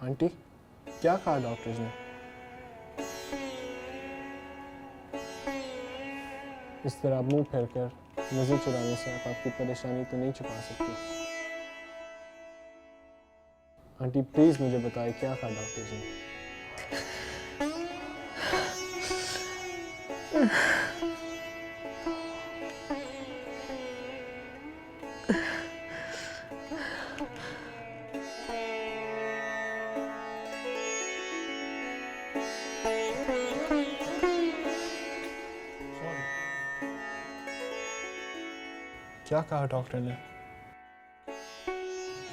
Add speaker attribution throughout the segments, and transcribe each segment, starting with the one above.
Speaker 1: Aunty, क्या कहा doctors ने? इस तरह मुंह फेर कर नजर चुराने से आप आपकी परेशानी तो नहीं छुपा सकती। आंटी प्लीज मुझे बताइए, क्या कहा डॉक्टर्स ने? क्या कहा डॉक्टर ने?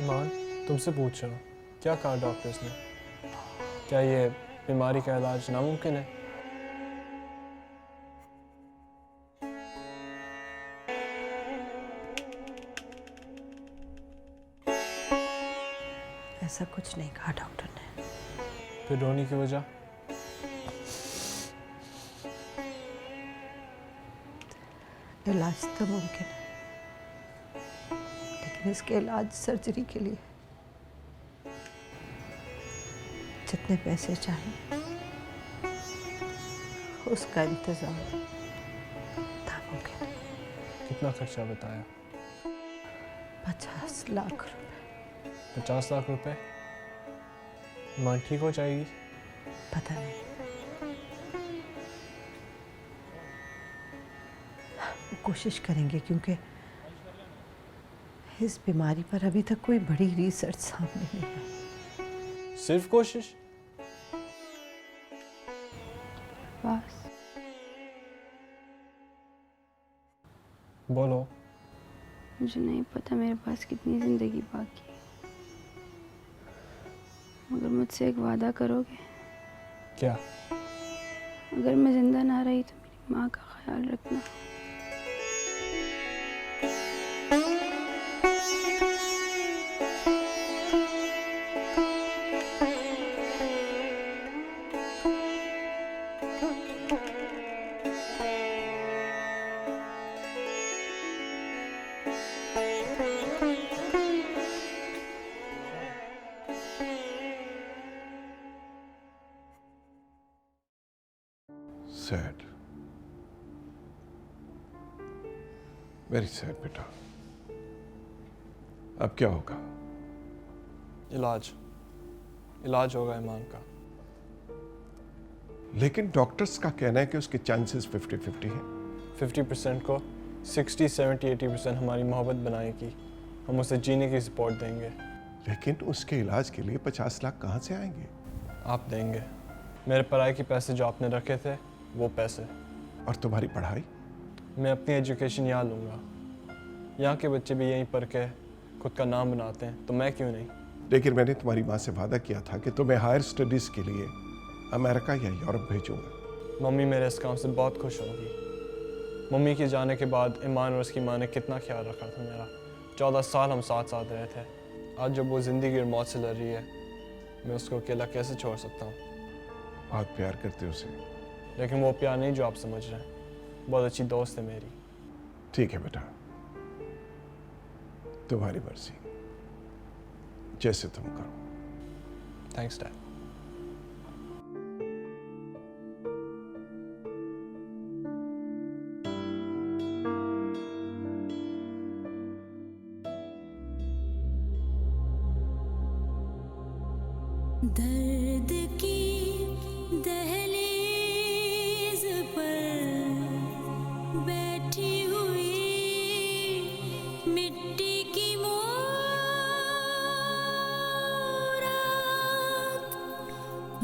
Speaker 1: ईमान, तुमसे पूछ रहा हूँ, क्या कहा डॉक्टर्स ने? क्या ये बीमारी का इलाज नामुमकिन है?
Speaker 2: ऐसा कुछ नहीं कहा डॉक्टर ने।
Speaker 1: फिर रोने की वजह?
Speaker 2: इलाज तो मुमकिन है, लेकिन इसके इलाज सर्जरी के लिए जितने पैसे चाहिए उसका इंतजाम नामुमकिन है।
Speaker 1: कितना खर्चा बताया?
Speaker 2: 50 लाख रुपए।
Speaker 1: 50 लाख रुपए? मां ठीक हो जाएगी?
Speaker 2: पता नहीं, कोशिश करेंगे क्योंकि इस बीमारी पर अभी तक कोई बड़ी रिसर्च सामने नहीं आई।
Speaker 1: सिर्फ कोशिश?
Speaker 3: बस
Speaker 1: बोलो।
Speaker 3: मुझे नहीं पता मेरे पास कितनी ज़िंदगी बाकी है, मगर मुझसे एक वादा करोगे?
Speaker 1: क्या?
Speaker 3: अगर मैं जिंदा ना रही तो मेरी माँ का ख्याल रखना।
Speaker 4: सैड, वेरी सैड बेटा। अब क्या होगा?
Speaker 1: इलाज होगा ईमान का।
Speaker 4: लेकिन डॉक्टर्स का कहना है कि उसके चांसेस 50-50 हैं।
Speaker 1: 50% को 60, 70, 80% हमारी मोहब्बत बनाएगी। हम उसे जीने की सपोर्ट देंगे।
Speaker 4: लेकिन उसके इलाज के लिए 50 लाख कहाँ से आएंगे?
Speaker 1: आप देंगे। मेरे पढ़ाई के पैसे जो आपने रखे थे, वो पैसे।
Speaker 4: और तुम्हारी पढ़ाई?
Speaker 1: मैं अपनी एजुकेशन यहाँ लूँगा। यहाँ के बच्चे भी यहीं पढ़ के खुद का नाम बनाते हैं, तो मैं क्यों नहीं?
Speaker 4: लेकिन मैंने तुम्हारी माँ से वादा किया था कि तुम्हें हायर स्टडीज़ के लिए अमेरिका या यूरोप भेजूंगा।
Speaker 1: मम्मी मेरे इस काम से बहुत खुश होगी। मम्मी के जाने के बाद ईमान और उसकी माँ ने कितना ख्याल रखा था मेरा। 14 साल हम साथ साथ रहे थे। आज जब वो ज़िंदगी और मौत से लड़ रही है, मैं उसको अकेला कैसे छोड़ सकता हूँ?
Speaker 4: बहुत प्यार करते हो उसे।
Speaker 1: लेकिन वो प्यार नहीं जो आप समझ रहे हैं। बहुत अच्छी दोस्त है मेरी।
Speaker 4: ठीक है बेटा, तुम्हारी मर्जी, जैसे तुम करो।
Speaker 1: Thanks dad.
Speaker 5: दर्द की दहलीज पर बैठी हुई मिट्टी की मूरत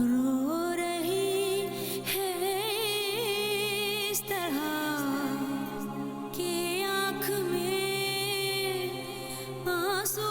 Speaker 5: रो रही है इस तरह के आँख में आंसू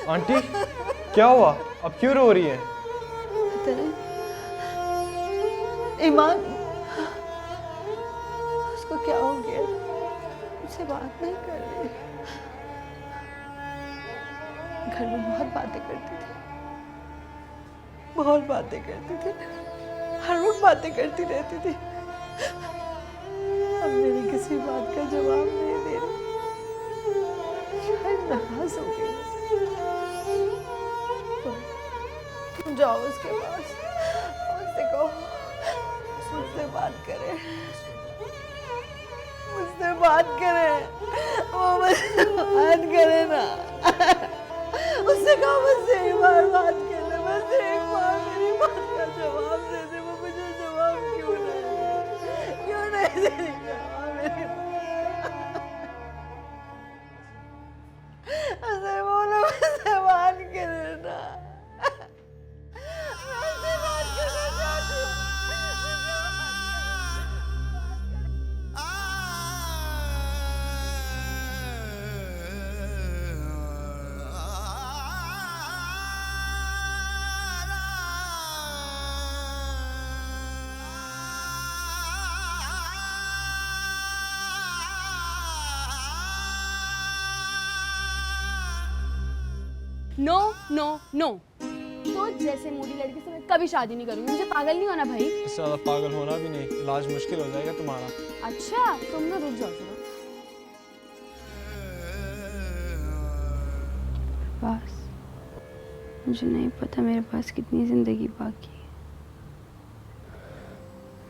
Speaker 1: आंटी क्या हुआ? अब क्यों रो रही है?
Speaker 2: तेरे ईमान, उसको क्या हो गया? मुझसे बात नहीं कर रही। घर में बहुत बातें करती थी, बहुत बातें करती थी, हर वक्त बातें करती रहती थी। अब मेरी किसी बात का जवाब नहीं दे रही, शायद नाराज हो गई। तुम जाओ उसके पास, उससे कहो मुझसे बात करे, मुझसे बात करे, वो मुझसे बात करे ना। उससे कहो मुझसे एक बार बात कर ले, मुझसे एक बार मेरी बात का जवाब दे दे। वो मुझे जवाब क्यों नहीं दे रही जवाब मेरी बात का। उससे बोलो मुझसे बात करे ना, मुझसे बात करना चाहती हूँ।
Speaker 3: नो नो नो, तो जैसे मोटी लड़की से मैं कभी शादी नहीं करूंगी। मुझे पागल नहीं होना भाई।
Speaker 1: इससे ज़्यादा पागल होना भी नहीं, इलाज मुश्किल हो जाएगा तुम्हारा।
Speaker 3: अच्छा तुम ना रुक जाओ जरा। बस मुझे नहीं पता मेरे पास कितनी जिंदगी बाकी है,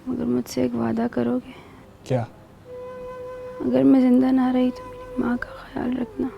Speaker 3: मगर मुझसे एक वादा करोगे?
Speaker 1: क्या?
Speaker 3: अगर मैं जिंदा ना रही तो मेरी माँ का ख्याल रखना।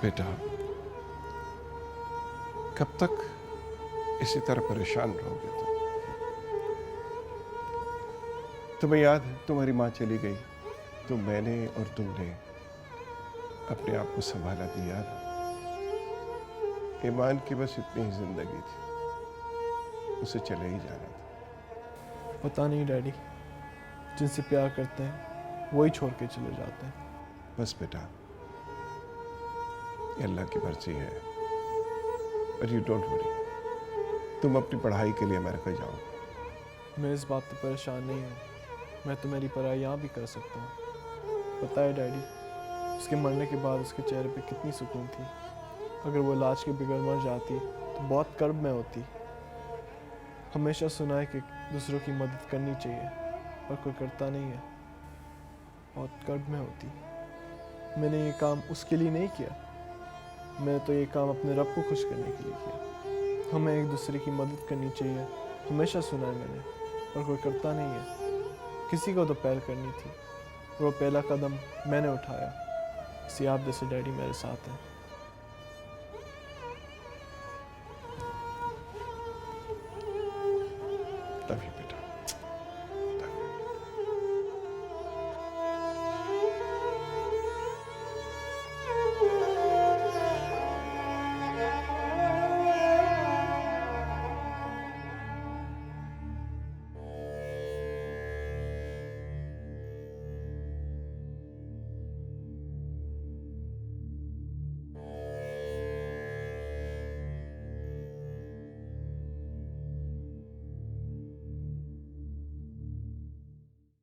Speaker 4: बेटा, कब तक इसी तरह परेशान रहोगे तुम? तुम्हें याद है तुम्हारी माँ चली गई तो मैंने और तुमने अपने आप को संभाला दिया। ईमान की बस इतनी ही जिंदगी थी, उसे चले ही जाना था।
Speaker 1: पता नहीं डैडी, जिनसे प्यार करते हैं वही छोड़ के चले जाते हैं।
Speaker 4: बस बेटा, ये अल्लाह की मर्जी है। बट यू डोंट वरी, तुम अपनी पढ़ाई के लिए अमेरिका जाओ।
Speaker 1: मैं इस बात पर परेशान नहीं हूँ, मैं तो मेरी पढ़ाई यहाँ भी कर सकता हूँ। पता है डैडी, उसके मरने के बाद उसके चेहरे पे कितनी सुकून थी। अगर वो इलाज के बगैर मर जाती तो बहुत कर्ब में होती। हमेशा सुना है कि दूसरों की मदद करनी चाहिए, पर कोई करता नहीं है, बहुत कर्ब में होती। मैंने ये काम उसके लिए नहीं किया, मैंने तो ये काम अपने रब को खुश करने के लिए किया। हमें एक दूसरे की मदद करनी चाहिए, हमेशा सुना है मैंने, पर कोई करता नहीं है। किसी को तो पहल करनी थी, वो पहला कदम मैंने उठाया। इसी आप जैसे डैडी मेरे साथ हैं।